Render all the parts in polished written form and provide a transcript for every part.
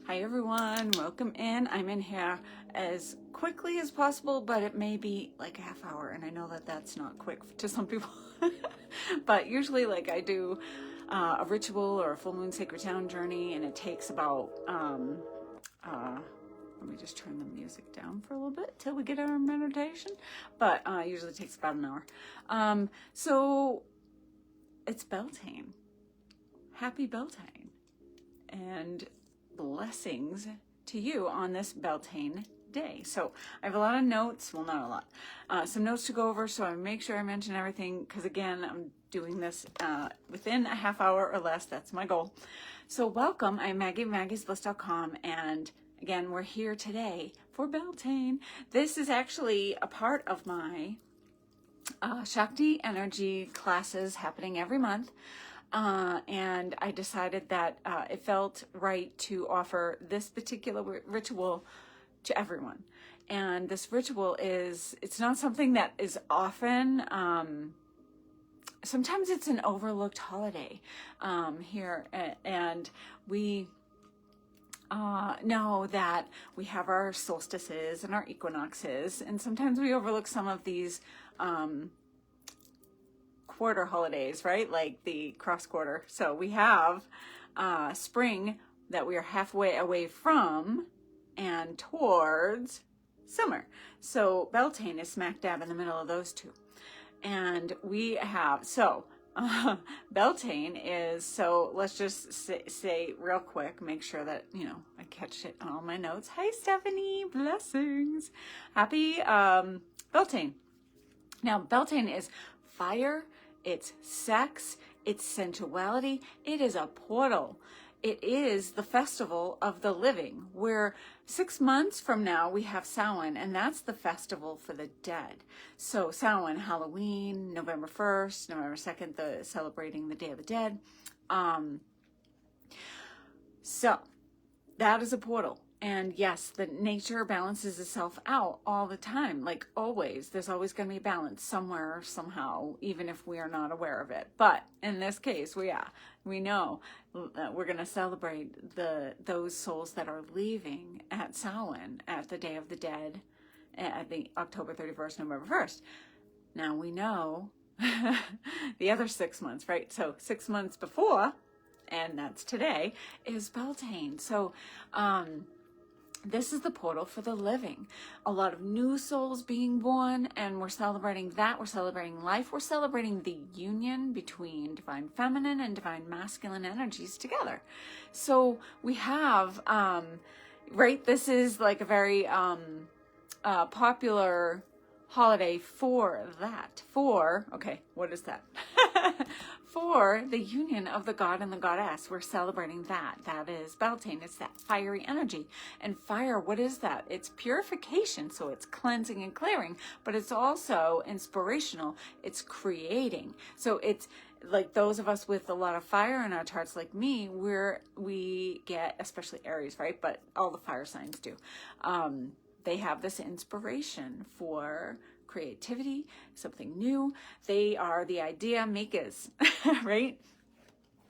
Hi everyone, welcome in. I'm in here as quickly as possible, but it may be like a half hour, and I know that that's not quick to some people. But usually like I do a ritual or a full moon sacred sound journey, and it takes about let me just turn the music down for a little bit till we get our meditation, but usually takes about an hour. So it's Beltane. Happy Beltane, and blessings to you on this Beltane day. So I have a lot of notes, well, not a lot, some notes to go over, so I make sure I mention everything, because again, I'm doing this within a half hour or less. That's my goal. So welcome. I'm Maggie, maggiesbliss.com, and again, we're here today for Beltane. This is actually a part of my Shakti energy classes happening every month. And I decided that it felt right to offer this particular ritual to everyone. And this ritual it's not something that is often, sometimes it's an overlooked holiday here. And we know that we have our solstices and our equinoxes, and sometimes we overlook some of these quarter holidays, right? Like the cross quarter. So we have spring that we are halfway away from and towards summer. So Beltane is smack dab in the middle of those two. And we have, Beltane is, so let's just say real quick, make sure that, I catch it on all my notes. Hi, Stephanie, blessings. Happy Beltane. Now, Beltane is fire, it's sex, it's sensuality, it is a portal. It is the festival of the living, where 6 months from now we have Samhain, and that's the festival for the dead. So Samhain, Halloween, November 1st, November 2nd, celebrating the Day of the Dead. So that is a portal. And yes, the nature balances itself out all the time, like always. There's always going to be balance somewhere, somehow, even if we are not aware of it. But in this case, we know that we're going to celebrate those souls that are leaving at Samhain, at the Day of the Dead, at the October 31st, November 1st. Now we know the other 6 months, right? So 6 months before, and that's today, is Beltane. So, this is the portal for the living. A lot of new souls being born, and we're celebrating that. We're celebrating life. We're celebrating the union between divine feminine and divine masculine energies together. So we have, right, this is like a very popular holiday for that. Okay, what is that? For the union of the god and the goddess. We're celebrating that. That is Beltane. It's that fiery energy. And fire, what is that? It's purification, so it's cleansing and clearing, but it's also inspirational. It's creating. So it's like those of us with a lot of fire in our charts, like me, we get, especially Aries, right? But all the fire signs do. They have this inspiration for creativity, something new. They are the idea makers, right?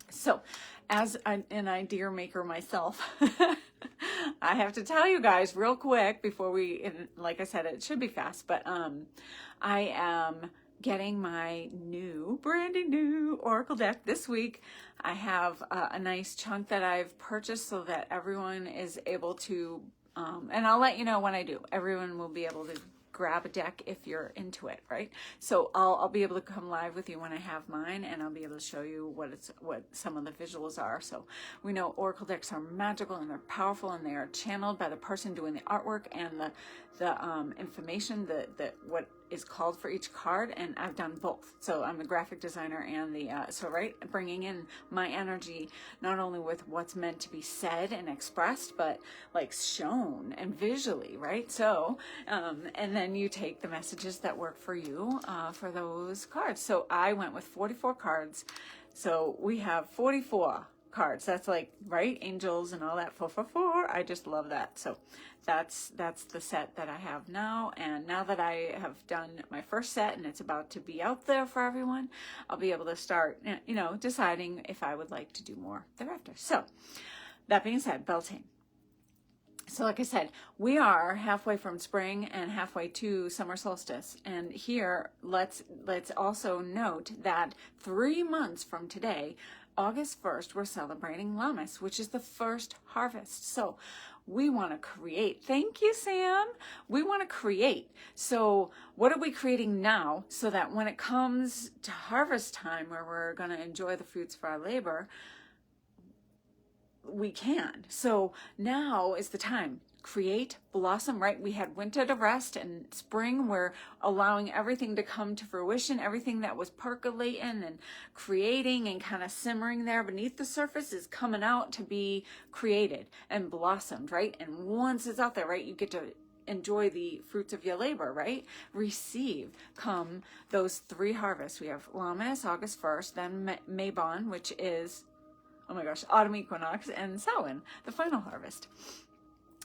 So as an idea maker myself, I have to tell you guys real quick before like I said, it should be fast, but I am getting my brandy new Oracle deck this week. I have a nice chunk that I've purchased so that everyone is able to, and I'll let you know when I do. Everyone will be able to grab a deck if you're into it, right? So I'll be able to come live with you when I have mine, and I'll be able to show you what some of the visuals are. So we know Oracle decks are magical and they're powerful, and they are channeled by the person doing the artwork and the information that what is called for each card, and I've done both. So I'm the graphic designer and bringing in my energy, not only with what's meant to be said and expressed, but like shown and visually, right? So, and then you take the messages that work for you for those cards. So I went with 44 cards. So we have 44 cards. That's like, right? Angels and all that, 444. I just love that. So that's the set that I have now. And now that I have done my first set and it's about to be out there for everyone, I'll be able to start, deciding if I would like to do more thereafter. So that being said, Beltane. So like I said, we are halfway from spring and halfway to summer solstice. And here, let's also note that 3 months from today, August 1st, we're celebrating Lammas, which is the first harvest. So we want to create. Thank you, Sam. We want to create. So what are we creating now so that when it comes to harvest time, where we're going to enjoy the fruits of our labor, we can. So now is the time. Create, blossom, right? We had winter to rest, and spring we're allowing everything to come to fruition. Everything that was percolating and creating and kind of simmering there beneath the surface is coming out to be created and blossomed, right? And once it's out there, right, you get to enjoy the fruits of your labor, right? Receive, come those 3 harvests. We have Lammas, August 1st, then Mabon, which is, oh my gosh, autumn equinox, and Samhain, the final harvest.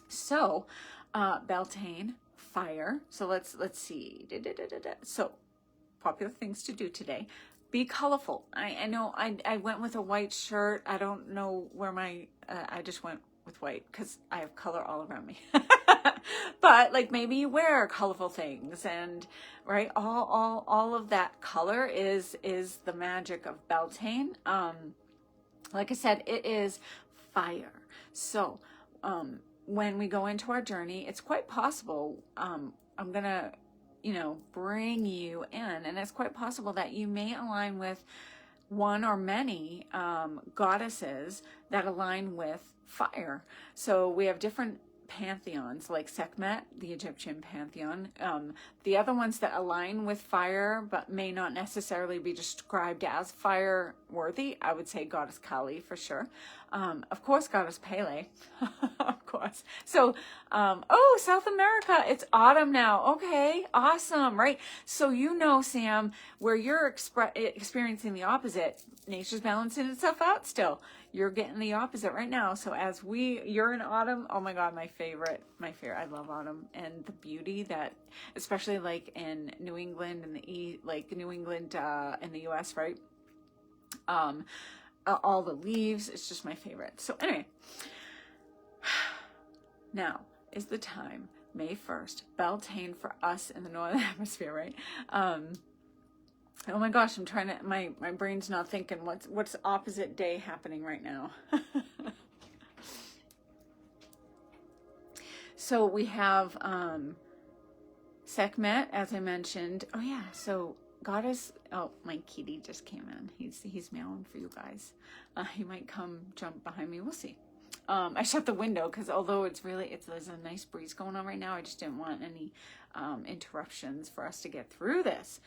So, Beltane, fire. So let's see. So, popular things to do today. Be colorful. I know I went with a white shirt. I don't know where my, I just went with white because I have color all around me. But like maybe you wear colorful things, and right, all of that color is the magic of Beltane. Like I said, it is fire. So when we go into our journey, it's quite possible, I'm going to, bring you in, and it's quite possible that you may align with one or many goddesses that align with fire. So we have different pantheons, like Sekhmet, the Egyptian pantheon. The other ones that align with fire but may not necessarily be described as fire worthy, I would say Goddess Kali for sure. Of course, Goddess Pele, of course. So, oh, South America, it's autumn now. Okay, awesome, right? So Sam, where you're experiencing the opposite, nature's balancing itself out still. You're getting the opposite right now. So as you're in autumn, oh my God, my favorite, I love autumn and the beauty that, especially like in New England and New England in the US, right? All the leaves, it's just my favorite. So anyway, now is the time, May 1st, Beltane for us in the Northern Hemisphere, right? Oh my gosh, I'm trying to, my brain's not thinking what's opposite day happening right now. So we have Sekhmet, as I mentioned. Oh yeah, so Goddess, oh, my kitty just came in. He's meowing for you guys. He might come jump behind me. We'll see. I shut the window because although there's a nice breeze going on right now, I just didn't want any interruptions for us to get through this.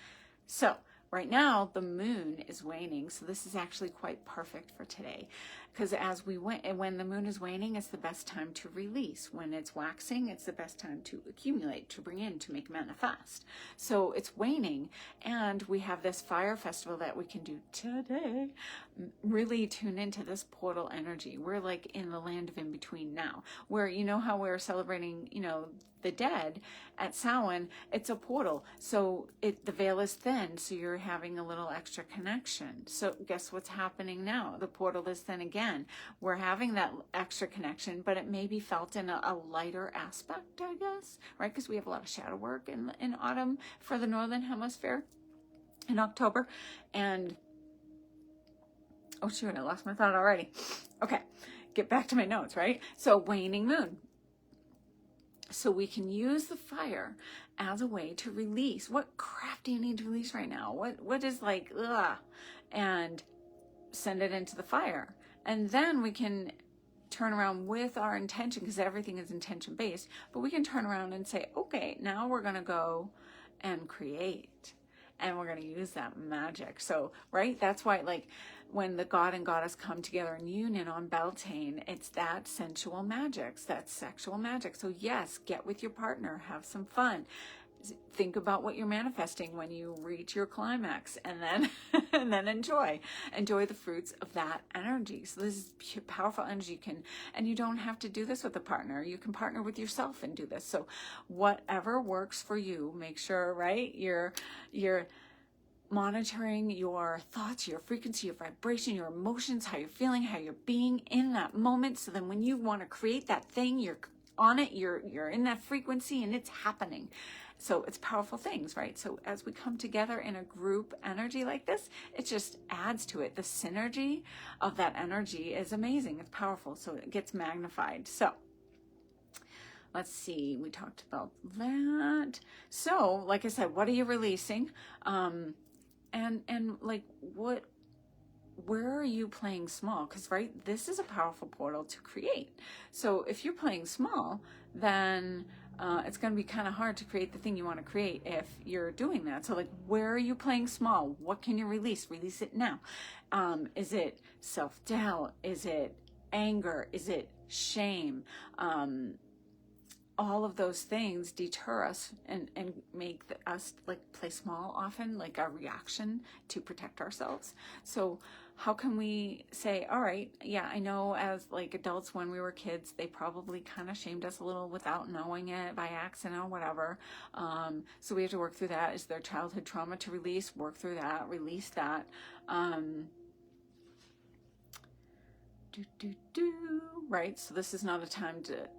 So right now the moon is waning, so this is actually quite perfect for today, because when the moon is waning, it's the best time to release. When it's waxing, it's the best time to accumulate, to bring in, to make manifest. So it's waning, and we have this fire festival that we can do today. Really tune into this portal energy. We're like in the land of in between now, where how we're celebrating the dead at Samhain. It's a portal, so the veil is thin, so you're having a little extra connection. So guess what's happening now? The portal is thin again. We're having that extra connection, but it may be felt in a lighter aspect, I guess, right? Because we have a lot of shadow work in autumn for the Northern Hemisphere in October. And oh shoot, I lost my thought already. Okay, get back to my notes, right? So waning moon. So we can use the fire as a way to release. What crap do you need to release right now? What is like, ugh, and send it into the fire. And then we can turn around with our intention, because everything is intention based, but we can turn around and say, okay, now we're going to go and create. And we're going to use that magic. So, right? That's why, like, when the god and goddess come together in union on Beltane, it's that sensual magic, it's that sexual magic. So yes, get with your partner, have some fun. Think about what you're manifesting when you reach your climax, and then and then enjoy the fruits of that energy. So this is powerful energy. And you don't have to do this with a partner. You can partner with yourself and do this. So whatever works for you, make sure, right, you're monitoring your thoughts, your frequency, your vibration, your emotions, how you're feeling, how you're being in that moment. So then when you want to create that thing, you're on it, you're in that frequency and it's happening. So it's powerful things, right? So as we come together in a group energy like this, it just adds to it. The synergy of that energy is amazing. It's powerful. So it gets magnified. So let's see, we talked about that. So like I said, what are you releasing? And like where are you playing small? Because, right, this is a powerful portal to create. So if you're playing small, then it's going to be kind of hard to create the thing you want to create if you're doing that. So, like, where are you playing small? What can you release? Release it now. Is it self-doubt? Is it anger? Is it shame? All of those things deter us and make us like play small often, like our reaction to protect ourselves. So how can we say, all right, yeah, I know as like adults when we were kids, they probably kind of shamed us a little without knowing it by accident or whatever. So we have to work through that. Is there childhood trauma to release? Work through that, release that. Right? So this is not a time to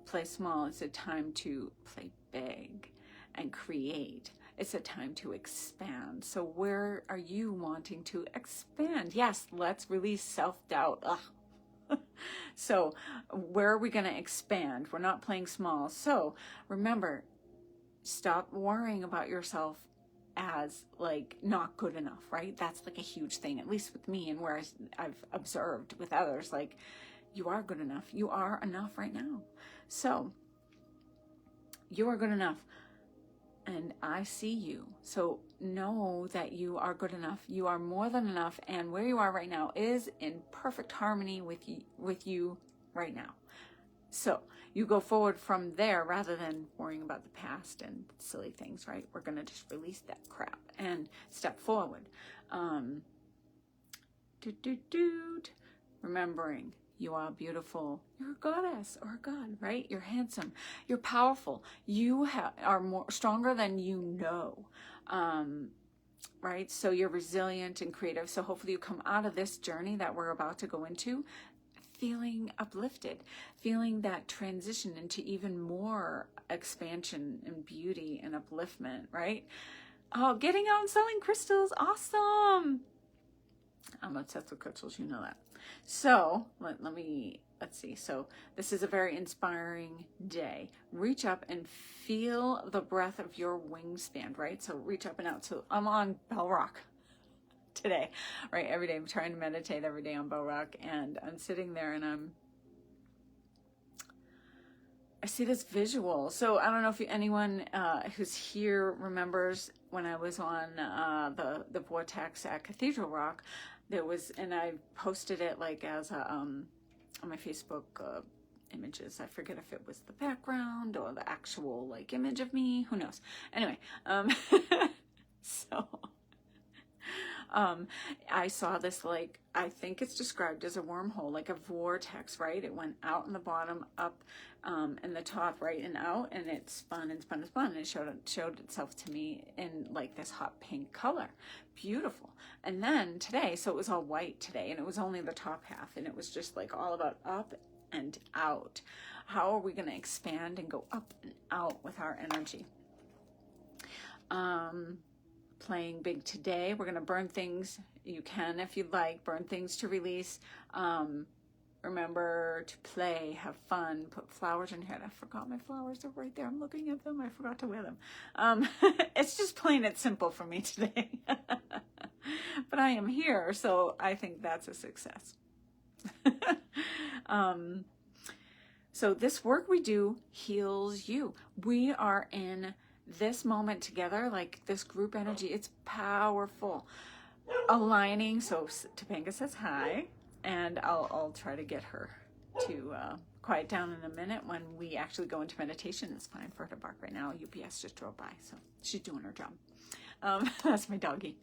play small. It's a time to play big and create. It's a time to expand. So where are you wanting to expand? Yes, let's release self-doubt. So where are we going to expand? We're not playing small. So remember, stop worrying about yourself as like not good enough, right? That's like a huge thing, at least with me and where I've observed with others, like you are good enough. You are enough right now. So you are good enough and I see you. So know that you are good enough. You are more than enough. And where you are right now is in perfect harmony with you right now. So you go forward from there rather than worrying about the past and silly things, right? We're going to just release that crap and step forward. Remembering you are beautiful. You're a goddess or a god, right? You're handsome. You're powerful. You are more stronger than you know, right? So you're resilient and creative. So hopefully you come out of this journey that we're about to go into feeling uplifted, feeling that transition into even more expansion and beauty and upliftment, right? Oh, getting out and selling crystals. Awesome. I'm obsessed with crystals, you know that. So let's see. So this is a very inspiring day. Reach up and feel the breath of your wingspan, right? So reach up and out. So I'm on Bell Rock today, right? Every day I'm trying to meditate every day on Bell Rock, and I'm sitting there and I see this visual. So I don't know if anyone who's here remembers when I was on the Vortex at Cathedral Rock. There was, and I posted it like as a, on my Facebook images. I forget if it was the background or the actual like image of me. Who knows? Anyway, so I saw this, like, I think it's described as a wormhole, like a vortex, right? It went out in the bottom, up in the top, right, and out, and it spun and spun and spun, and it showed itself to me in like this hot pink color. Beautiful. And then today, so it was all white today, and it was only the top half, and it was just like all about up and out. How are we going to expand and go up and out with our energy? Playing big today. We're going to burn things. You can, if you'd like, burn things to release. Remember to play, have fun, put flowers in your head. I forgot my flowers. They're right there. I'm looking at them. I forgot to wear them. It's just plain and simple for me today. But I am here, so I think that's a success. So this work we do heals you. We are in this moment together, like this group energy. It's powerful. Aligning. So Topanga says hi, and I'll try to get her to quiet down in a minute when we actually go into meditation. It's fine for her to bark right now. UPS just drove by, so she's doing her job. That's my doggy.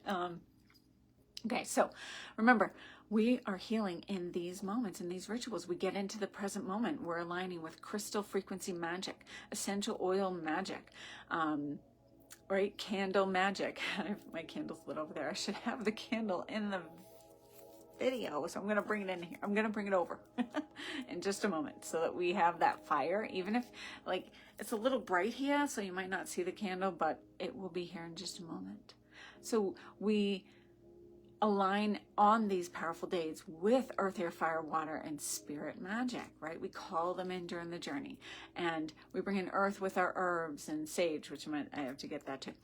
Okay, so remember, we are healing in these moments, in these rituals. We get into the present moment. We're aligning with crystal frequency magic, essential oil magic, right? Candle magic. My candle's lit over there. I should have the candle in the video, so I'm going to bring it in here. I'm going to bring it over in just a moment so that we have that fire, even if like it's a little bright here, so you might not see the candle, but it will be here in just a moment. So we align on these powerful days with earth, air, fire, water, and spirit magic, right? We call them in during the journey, and we bring in earth with our herbs and sage, which I have to get that too.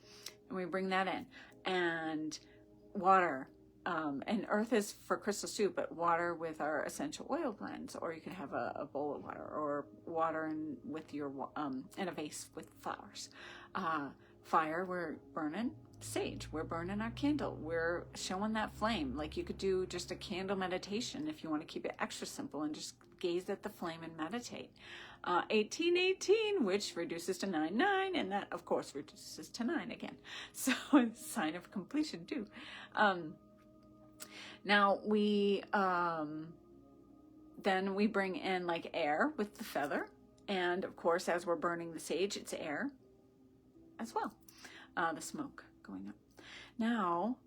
And we bring that in, and water, and earth is for crystals too, but water with our essential oil blends, or you can have a bowl of water, or water with your in a vase with flowers. Fire, we're burning sage, we're burning our candle, we're showing that flame. Like you could do just a candle meditation if you want to keep it extra simple and just gaze at the flame and meditate. 1818, which reduces to 99, and that of course reduces to 9 again, so it's a sign of completion too. Now we then we bring in like air with the feather, and of course as we're burning the sage, it's air as well, the smoke going up. Now,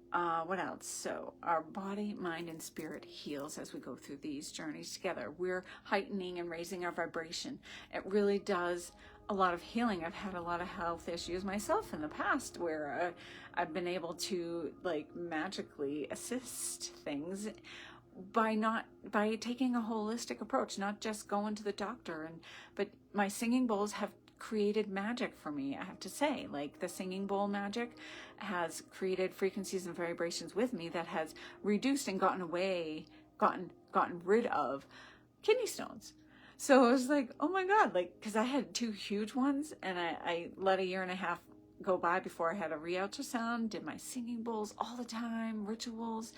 what else? So our body, mind, and spirit heals as we go through these journeys together. We're heightening and raising our vibration. It really does a lot of healing. I've had a lot of health issues myself in the past where I've been able to like magically assist things by taking a holistic approach, not just going to the doctor. But my singing bowls have created magic for me, I have to say. Like the singing bowl magic has created frequencies and vibrations with me that has reduced and gotten rid of kidney stones. So I was like, oh my God, like, because I had 2 huge ones, and I let a year and a half go by before I had a re-ultrasound, did my singing bowls all the time, rituals,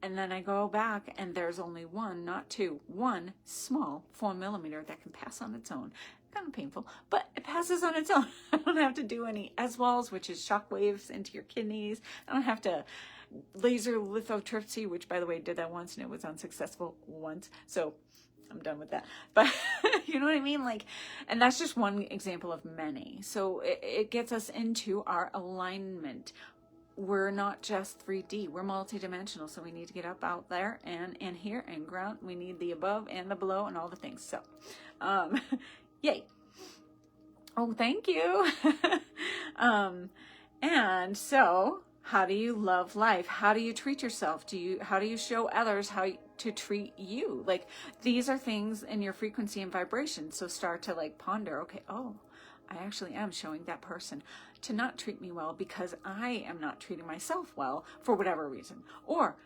and then I go back and there's only one, not 2, one small 4 millimeter that can pass on its own. Kind of painful, but it passes on its own. I don't have to do any S-walls, which is shock waves into your kidneys. I don't have to laser lithotripsy, which by the way, did that once and it was unsuccessful once. So I'm done with that. But you know what I mean? Like, and that's just one example of many. So it gets us into our alignment. We're not just 3D, we're multidimensional. So we need to get up out there and here and ground. We need the above and the below and all the things. So, yay. Oh, thank you. And so how do you love life? How do you treat yourself? How do you show others how to treat you? Like, these are things in your frequency and vibration. So start to like ponder, okay, oh, I actually am showing that person to not treat me well because I am not treating myself well for whatever reason. Or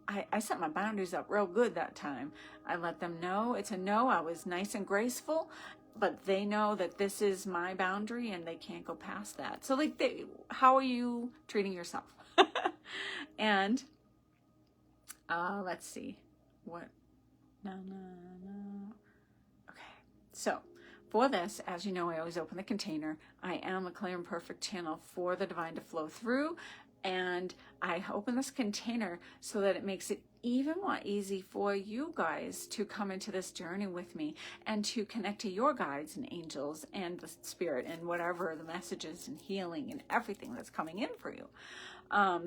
I set my boundaries up real good that time. I let them know it's a no. I was nice and graceful, but they know that this is my boundary and they can't go past that. So like, how are you treating yourself? And let's see what. No. Okay. So for this, as you know, I always open the container. I am a clear and perfect channel for the divine to flow through. And I open this container so that it makes it even more easy for you guys to come into this journey with me and to connect to your guides and angels and the spirit and whatever the messages and healing and everything that's coming in for you.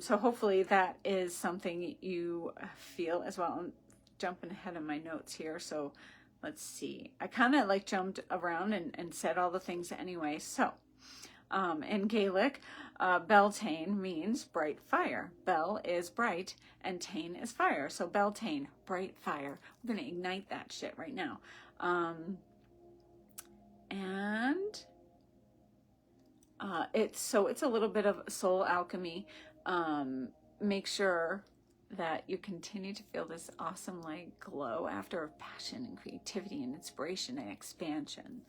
So hopefully that is something you feel as well. I'm jumping ahead of my notes here. So let's see. I kind of like jumped around and said all the things anyway. So in Gaelic, Beltane means bright fire. Bel is bright and Tane is fire. So Beltane, bright fire. We're going to ignite that shit right now. It's a little bit of soul alchemy. Make sure that you continue to feel this awesome light glow after passion and creativity and inspiration and expansion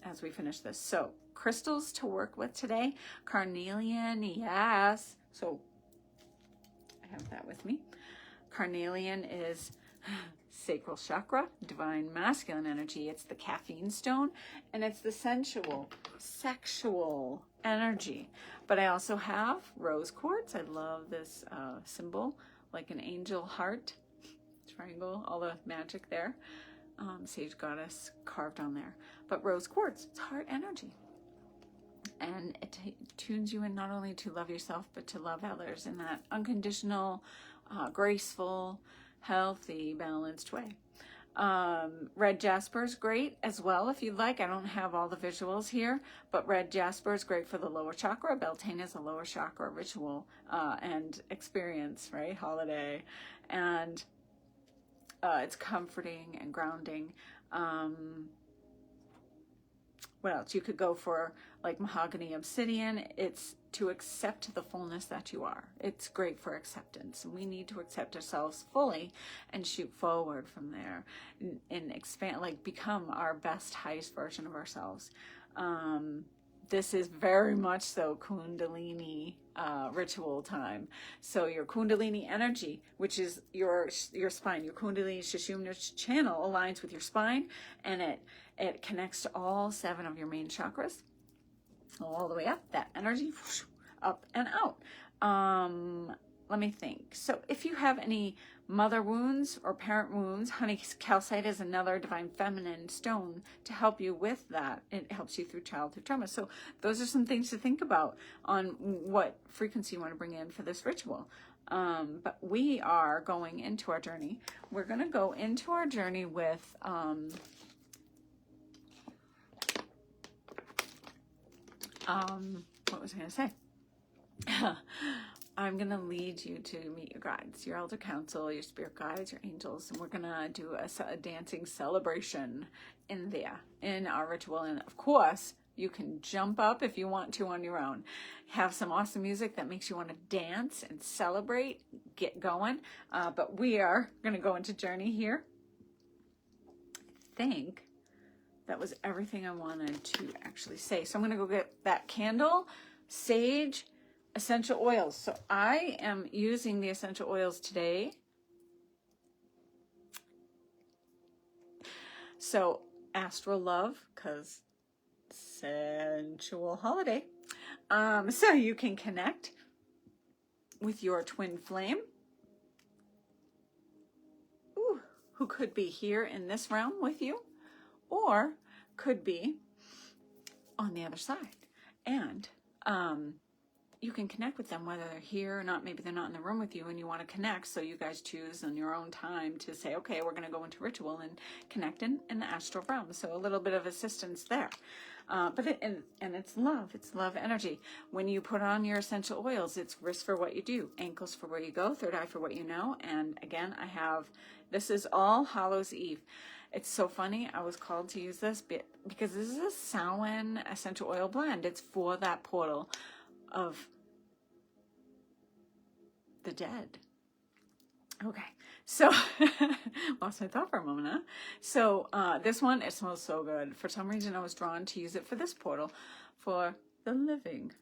as we finish this. So crystals to work with today. Carnelian, yes. So I have that with me. Carnelian is sacral chakra, divine masculine energy. It's the caffeine stone, and it's the sensual, sexual energy. But I also have rose quartz. I love this symbol, like an angel heart, triangle, all the magic there. Sage goddess carved on there. But rose quartz, it's heart energy. And it tunes you in not only to love yourself, but to love others in that unconditional, graceful, healthy, balanced way. Red jasper is great as well if you'd like. I don't have all the visuals here, but red jasper is great for the lower chakra. Beltane is a lower chakra ritual and experience, right? Holiday. And it's comforting and grounding. What else? You could go for like mahogany obsidian. It's to accept the fullness that you are. It's great for acceptance. We need to accept ourselves fully and shoot forward from there and expand, like become our best, highest version of ourselves. This is very much so Kundalini ritual time. So your Kundalini energy, which is your spine, your Kundalini Sushumna channel aligns with your spine, and it connects to all 7 of your main chakras, all the way up. That energy, whoosh, up and out. Let me think. So if you have any mother wounds or parent wounds, honey calcite is another divine feminine stone to help you with that. It helps you through childhood trauma. So those are some things to think about on what frequency you want to bring in for this ritual. But we are going into our journey. We're going to go into our journey with what was I going to say? I'm going to lead you to meet your guides, your elder council, your spirit guides, your angels, and we're going to do a dancing celebration in our ritual. And of course, you can jump up if you want to on your own. Have some awesome music that makes you want to dance and celebrate, get going. But we are going to go into journey here. I think that was everything I wanted to actually say. So I'm going to go get that candle, sage, essential oils. So I am using the essential oils today. So astral love, because sensual holiday. So you can connect with your twin flame, who could be here in this realm with you, or could be on the other side. And you can connect with them whether they're here or not. Maybe they're not in the room with you and you want to connect, so you guys choose on your own time to say, okay, we're going to go into ritual and connect in the astral realm. So a little bit of assistance there. But it's love energy. When you put on your essential oils, it's wrist for what you do, ankles for where you go, third eye for what you know. And again, this is All Hallows Eve. It's so funny. I was called to use this because this is a Samhain essential oil blend. It's for that portal of the dead. Okay, so lost my thought for a moment, huh? So this one, it smells so good. For some reason, I was drawn to use it for this portal, for the living.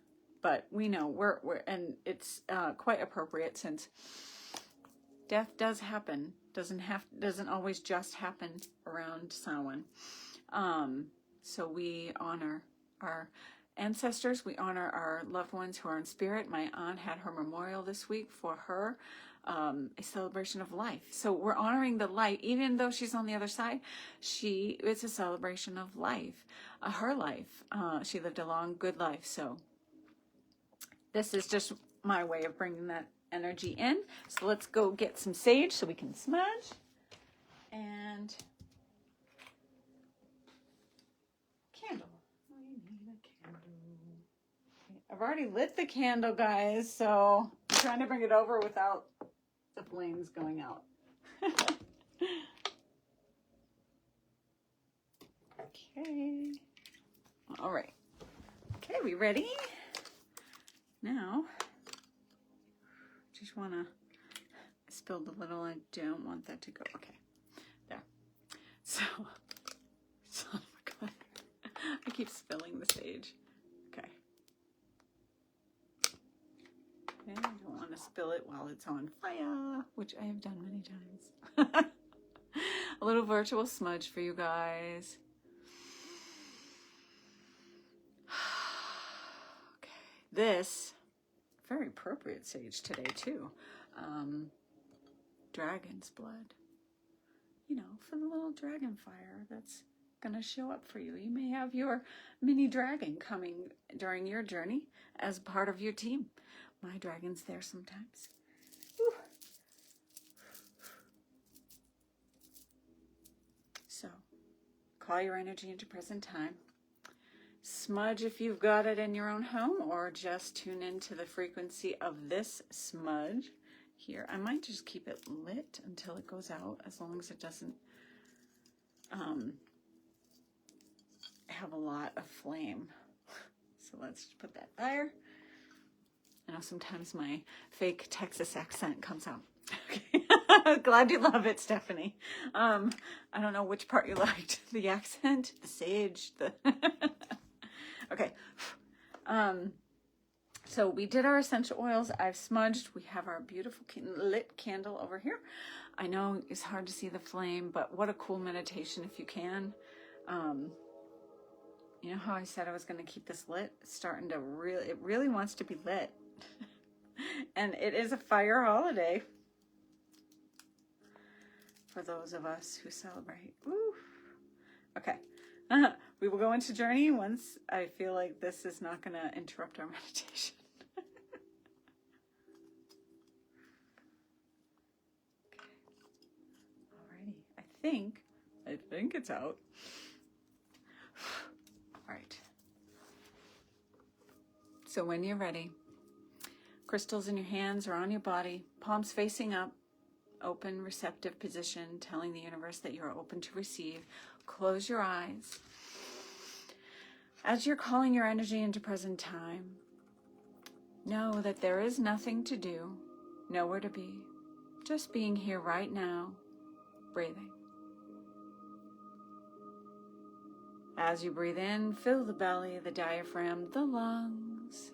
But we know and it's quite appropriate since death does happen. Doesn't always just happen around Samhain. So we honor our ancestors. We honor our loved ones who are in spirit. My aunt had her memorial this week for her, a celebration of life. So we're honoring the life, even though she's on the other side. It's a celebration of life, her life. She lived a long, good life. So this is just my way of bringing that energy in. So let's go get some sage so we can smudge. And candle. We need a candle. Okay. I've already lit the candle, guys, so I'm trying to bring it over without the flames going out. Okay. All right. Okay, we ready? Now, just want to, I spilled a little. I don't want that to go. Okay, there. So, son of a gun. I keep spilling the sage. Okay. Okay, I don't want to spill it while it's on fire, which I have done many times. A little virtual smudge for you guys. Okay, this, very appropriate sage today too. Dragon's blood. You know, for the little dragon fire that's gonna show up for you. You may have your mini dragon coming during your journey as part of your team. My dragon's there sometimes. Whew. call your energy into present time. Smudge if you've got it in your own home, or just tune into the frequency of this smudge here. I might just keep it lit until it goes out, as long as it doesn't have a lot of flame. So let's just put that there. I know sometimes my fake Texas accent comes out. Okay. Glad you love it, Stephanie. I don't know which part you liked. The accent, the sage, the... Okay. So we did our essential oils. I've smudged. We have our beautiful lit candle over here. I know it's hard to see the flame, but what a cool meditation if you can. You know how I said I was going to keep this lit? It's starting to it really wants to be lit. And it is a fire holiday for those of us who celebrate. Woo. Okay. We will go into journey once I feel like this is not going to interrupt our meditation. Okay. Alrighty. I think it's out. All right. So when you're ready, crystals in your hands or on your body, palms facing up, open, receptive position, telling the universe that you're open to receive. Close your eyes. As you're calling your energy into present time, know that there is nothing to do, nowhere to be, just being here right now, breathing. As you breathe in, fill the belly, the diaphragm, the lungs.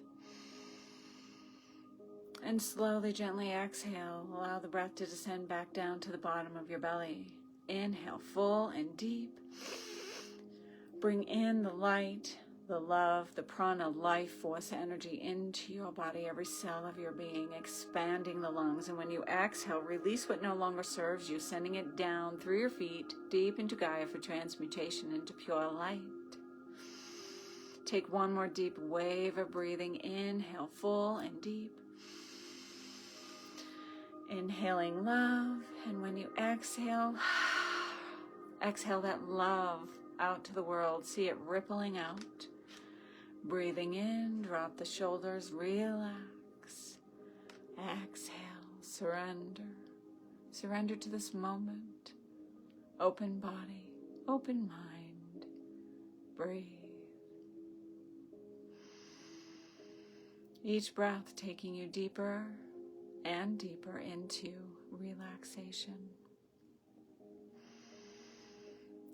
And slowly, gently exhale. Allow the breath to descend back down to the bottom of your belly. Inhale, full and deep. Bring in the light, the love, the prana, life force energy into your body, every cell of your being, expanding the lungs. And when you exhale, release what no longer serves you, sending it down through your feet, deep into Gaia for transmutation into pure light. Take one more deep wave of breathing. Inhale, full and deep. Inhaling love, and when you exhale, exhale that love out to the world. See it rippling out. Breathing in, drop the shoulders, relax. Exhale, surrender. Surrender to this moment. Open body, open mind. Breathe. Each breath taking you deeper and deeper into relaxation.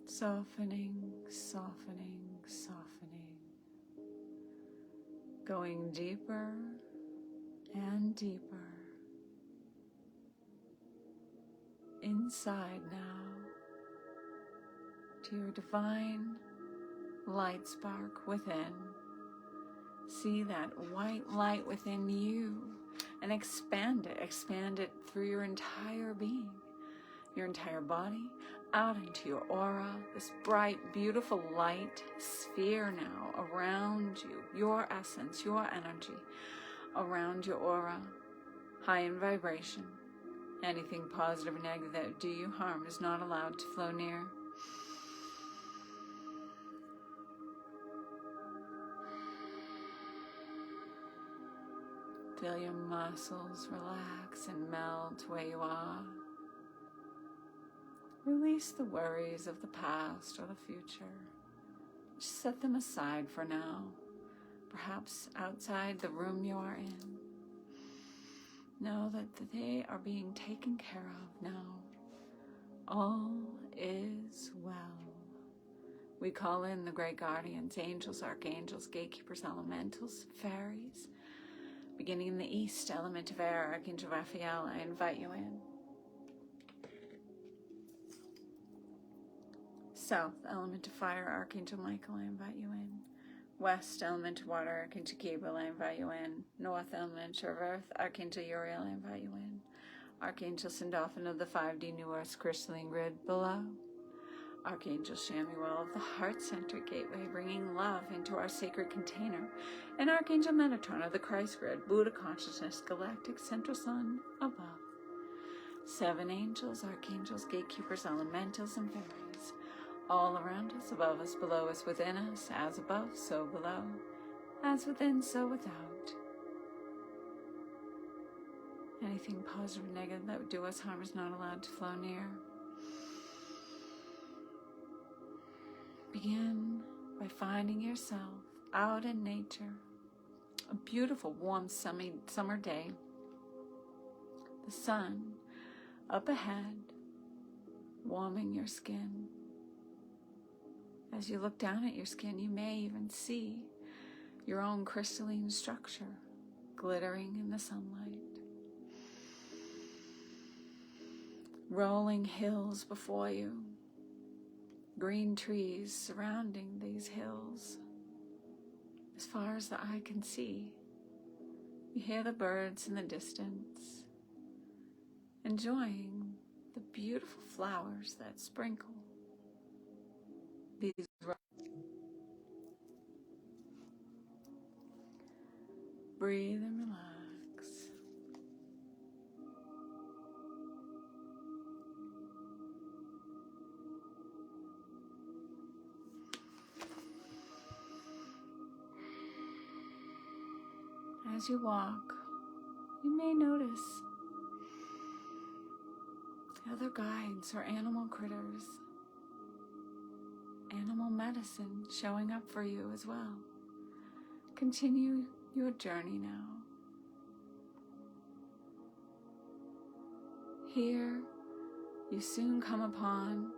Softening, softening, softening. Going deeper and deeper. Inside now to your divine light spark within. See that white light within you and expand it through your entire being, your entire body, out into your aura, this bright, beautiful light sphere now around you, your essence, your energy around your aura, high in vibration. Anything positive or negative that do you harm is not allowed to flow near. Feel your muscles relax and melt where you are. Release the worries of the past or the future. Just set them aside for now, perhaps outside the room you are in. Know that they are being taken care of now. All is well. We call in the great guardians, angels, archangels, gatekeepers, elementals, fairies. Beginning in the east, element of air, Archangel Raphael, I invite you in. South, element of fire, Archangel Michael, I invite you in. West, element of water, Archangel Gabriel, I invite you in. North, element of earth, Archangel Uriel, I invite you in. Archangel Sandalphon of the 5D New Earth crystalline grid below. Archangel Shamuel of the Heart Center Gateway, bringing love into our sacred container. And Archangel Metatron of the Christ Grid, Buddha Consciousness, Galactic Central Sun above. 7 angels, archangels, gatekeepers, elementals, and fairies, all around us, above us, below us, within us, as above, so below, as within, so without. Anything positive or negative that would do us harm is not allowed to flow near. Begin by finding yourself out in nature. A beautiful, warm, summer day. The sun up ahead, warming your skin. As you look down at your skin, you may even see your own crystalline structure glittering in the sunlight. Rolling hills before you, green trees surrounding these hills. As far as the eye can see, you hear the birds in the distance, enjoying the beautiful flowers that sprinkle these roads. Breathe and relax. As you walk, you may notice other guides or animal critters, animal medicine showing up for you as well. Continue your journey now. Here, you soon come upon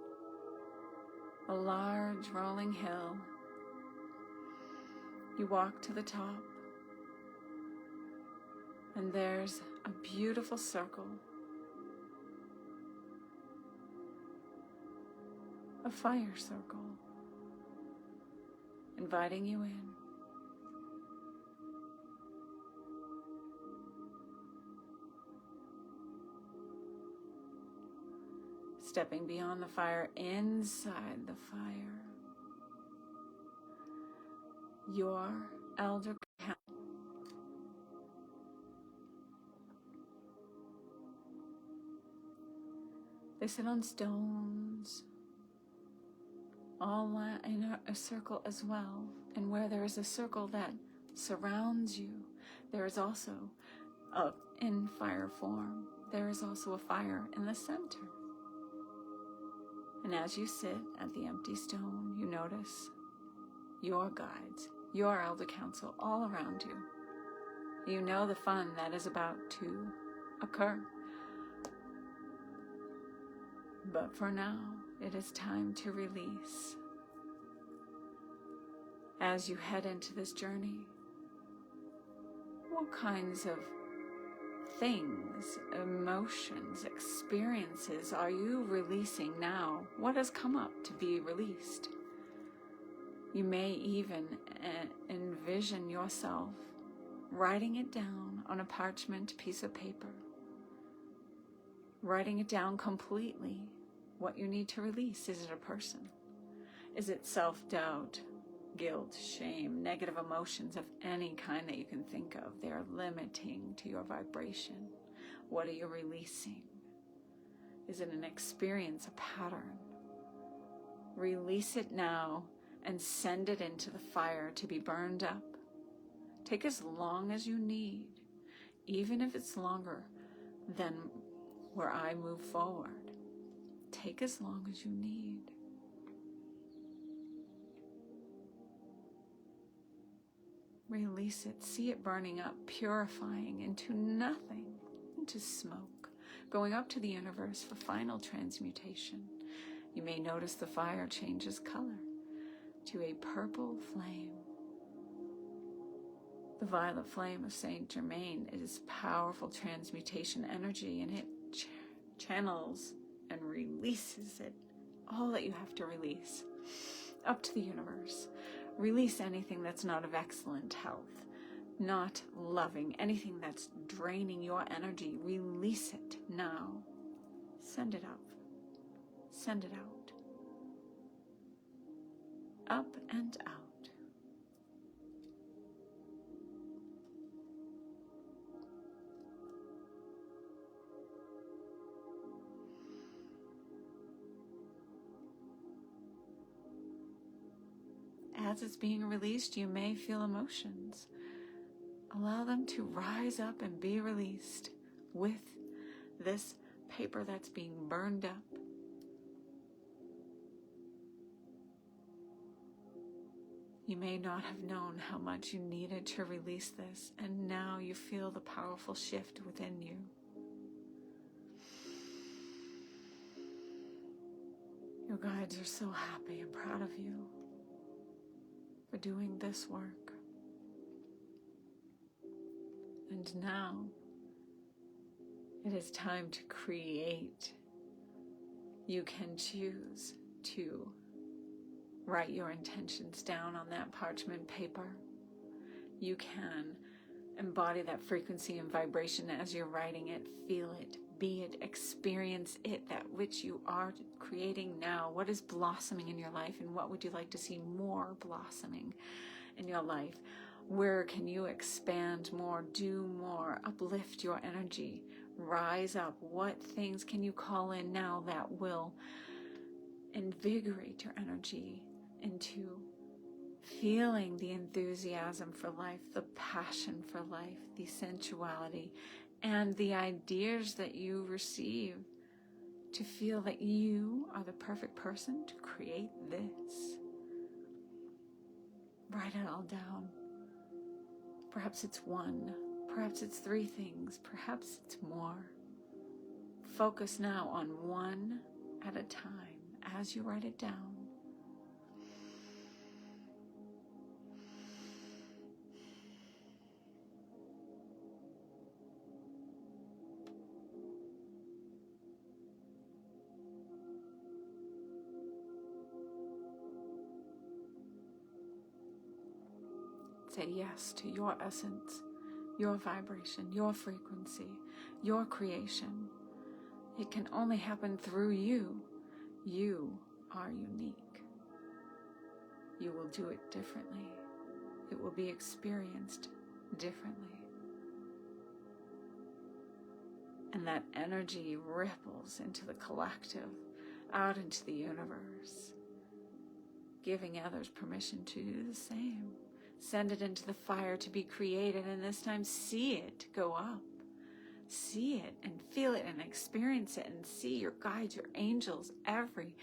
a large rolling hill. You walk to the top, and there's a beautiful circle. A fire circle, inviting you in. Stepping beyond the fire, inside the fire, your elder council. They sit on stones, all in a circle as well. And where there is a circle that surrounds you, there is also, in fire form, there is also a fire in the center. And as you sit at the empty stone, you notice your guides, your elder council all around you. You know the fun that is about to occur. But for now, it is time to release. As you head into this journey, what kinds of things, emotions, experiences are you releasing now? What has come up to be released? You may even envision yourself writing it down on a parchment piece of paper. Writing it down completely, what you need to release. Is it a person? Is it self-doubt, guilt, shame, negative emotions of any kind that you can think of? They are limiting to your vibration. What are you releasing? Is it an experience, a pattern? Release it now and send it into the fire to be burned up. Take as long as you need, even if it's longer than where I move forward. Take as long as you need. Release it. See it burning up, purifying into nothing, into smoke, going up to the universe for final transmutation. You may notice the fire changes color to a purple flame. The violet flame of Saint Germain is powerful transmutation energy, and it channels and releases it, all that you have to release, up to the universe. Release anything that's not of excellent health, not loving, anything that's draining your energy. Release it now. Send it up. Send it out. Up and out. as it's being released, you may feel emotions. Allow them to rise up and be released with this paper that's being burned up. You may not have known how much you needed to release this, and now you feel the powerful shift within you. Your guides are so happy and proud of you for doing this work. And now it is time to create. You can choose to write your intentions down on that parchment paper. You can embody that frequency and vibration as you're writing it. Feel it, be it, experience it, that which you are creating now. What is blossoming in your life, and what would you like to see more blossoming in your life? Where can you expand more, do more, uplift your energy, rise up? What things can you call in now that will invigorate your energy into feeling the enthusiasm for life, the passion for life, the sensuality, and the ideas that you receive to feel that you are the perfect person to create this? Write it all down. Perhaps it's one, perhaps it's 3 things, perhaps it's more. Focus now on one at a time as you write it down. Say yes to your essence, your vibration, your frequency, your creation. It can only happen through you. You are unique. You will do it differently. It will be experienced differently. And that energy ripples into the collective, out into the universe, giving others permission to do the same. Send it into the fire to be created, and this time see it go up. See it and feel it and experience it, and see your guides, your angels, every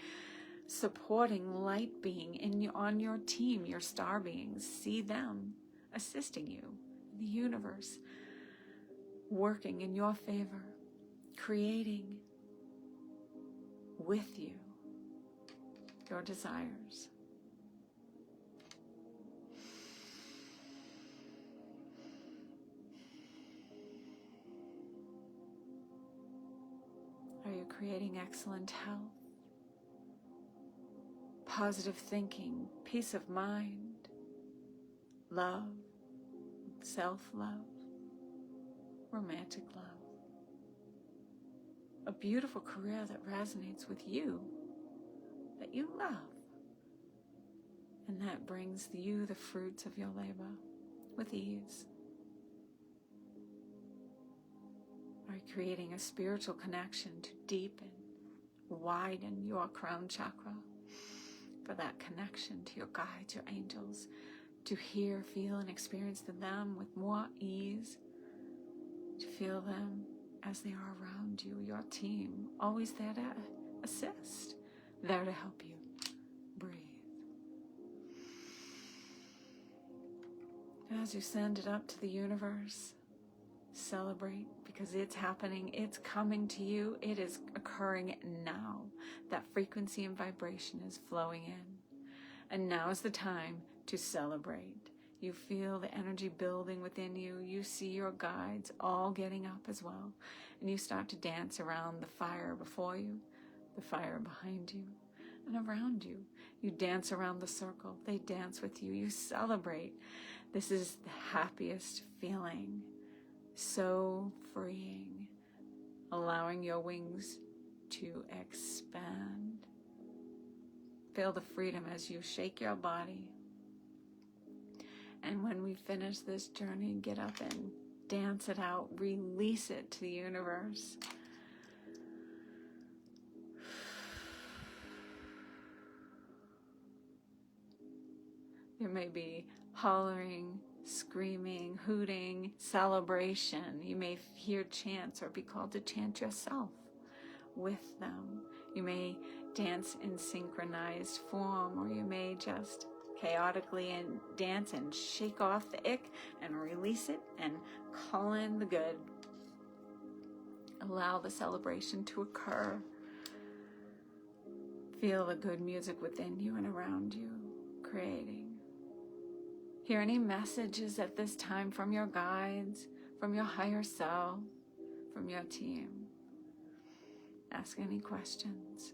supporting light being on your team, your star beings. See them assisting you in the universe, working in your favor, creating with you your desires. Are you creating excellent health, positive thinking, peace of mind, love, self-love, romantic love, a beautiful career that resonates with you, that you love, and that brings you the fruits of your labor with ease? Are you creating a spiritual connection to deepen, widen your crown chakra, for that connection to your guides, your angels, to hear, feel, and experience them with more ease, to feel them as they are around you, your team, always there to assist, there to help you. Breathe. As you send it up to the universe, celebrate, because it's happening, it's coming to you, it is occurring now. That frequency and vibration is flowing in. And now is the time to celebrate. You feel the energy building within you. You see your guides all getting up as well. And you start to dance around the fire before you, the fire behind you, and around you. You dance around the circle. They dance with you. You celebrate. This is the happiest feeling. So freeing, allowing your wings to expand. Feel the freedom as you shake your body. And when we finish this journey, get up and dance it out, release it to the universe. There may be hollering, screaming, hooting, celebration. You may hear chants or be called to chant yourself with them. You may dance in synchronized form, or you may just chaotically dance and shake off the ick and release it and call in the good. Allow the celebration to occur. Feel the good music within you and around you, creating. Hear any messages at this time from your guides, from your higher self, from your team. Ask any questions.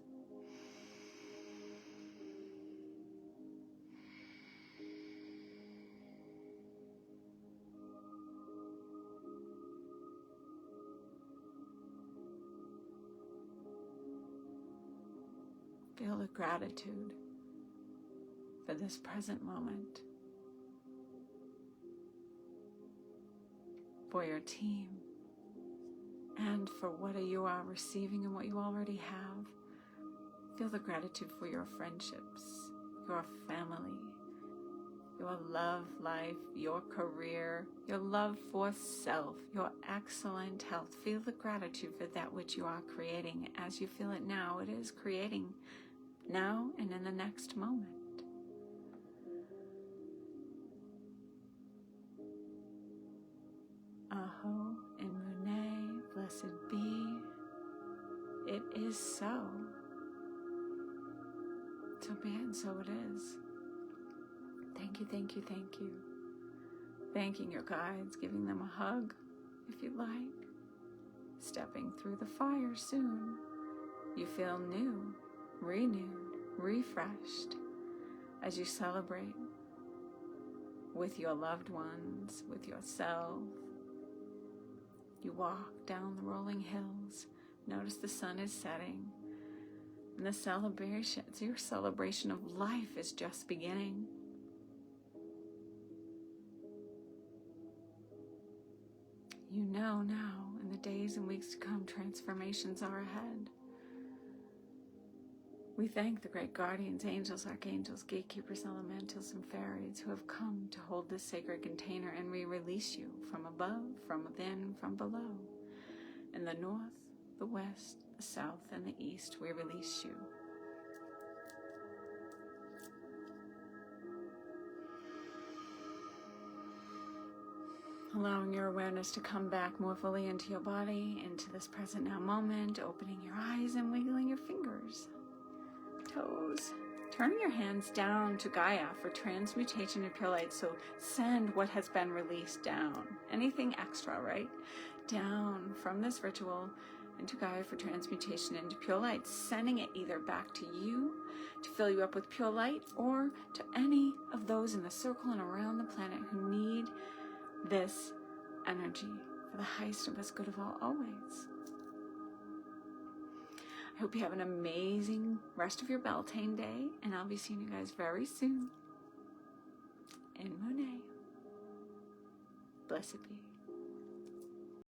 Feel the gratitude for this present moment, for your team, and for what you are receiving and what you already have. Feel the gratitude for your friendships, your family, your love life, your career, your love for self, your excellent health. Feel the gratitude for that which you are creating. As you feel it now, it is creating now and in the next moment. Aho and Munay, blessed be. It is so. So be it, and so it is. Thank you, thank you, thank you. Thanking your guides, giving them a hug, if you'd like. Stepping through the fire soon. You feel new, renewed, refreshed as you celebrate with your loved ones, with yourself. You walk down the rolling hills. Notice the sun is setting. And the celebration, your celebration of life is just beginning. You know now, in the days and weeks to come, transformations are ahead. We thank the great guardians, angels, archangels, gatekeepers, elementals, and fairies who have come to hold this sacred container, and we release you from above, from within, from below. In the north, the west, the south, and the east, we release you. Allowing your awareness to come back more fully into your body, into this present now moment, opening your eyes and wiggling your fingers, toes. Turning your hands down to Gaia for transmutation and pure light. So send what has been released down. Anything extra, right? Down from this ritual into Gaia for transmutation into pure light. Sending it either back to you to fill you up with pure light, or to any of those in the circle and around the planet who need this energy for the highest and best good of all, always. I hope you have an amazing rest of your Beltane day, and I'll be seeing you guys very soon in Munay. Blessed be.